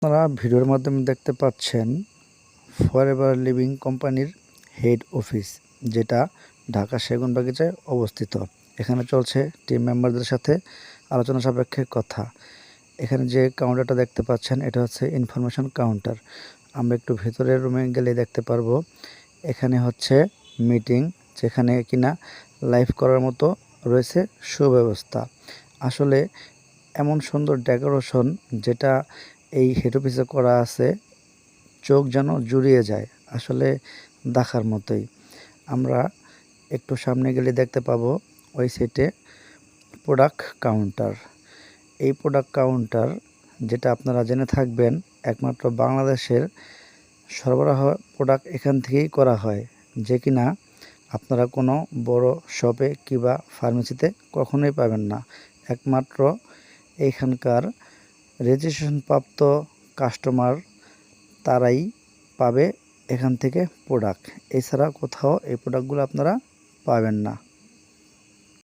আপনারা ভিডিওর মাধ্যমে দেখতে পাচ্ছেন ফরএভার লিভিং কোম্পানির হেড অফিস, যেটা ঢাকা সেগুনবাগিচায় অবস্থিত। এখানে চলছে টিম মেম্বারদের সাথে আলোচনা সাপেক্ষে কথা। এখানে যে কাউন্টারটা দেখতে পাচ্ছেন এটা হচ্ছে ইনফরমেশন কাউন্টার। আমরা একটু ভেতরের রুমে গেলে দেখতে পারবো এখানে হচ্ছে মিটিং, যেখানে কিনা লাইভ করার মতো রয়েছে সুব্যবস্থা। আসলে এমন সুন্দর ডেকোরেশন যেটা এই হেড অফিসে করা আছে, চোখ যেন জুড়িয়ে যায়, আসলে দেখার মতোই। আমরা একটু সামনে গেলে দেখতে পাবো ওই সাইটে প্রোডাক্ট কাউন্টার। এই প্রোডাক্ট কাউন্টার, যেটা আপনারা জেনে থাকবেন, একমাত্র বাংলাদেশের সরবরাহ প্রোডাক্ট এখান থেকেই করা হয়, যে কিনা আপনারা কোনো বড় শপে কিংবা ফার্মেসিতে কখনোই পাবেন না। একমাত্র এইখানকার রেজিস্ট্রেশনপ্রাপ্ত কাস্টমার তারাই পাবে এখান থেকে প্রোডাক্ট। এছাড়া কোথাও এই প্রোডাক্টগুলো আপনারা পাবেন না।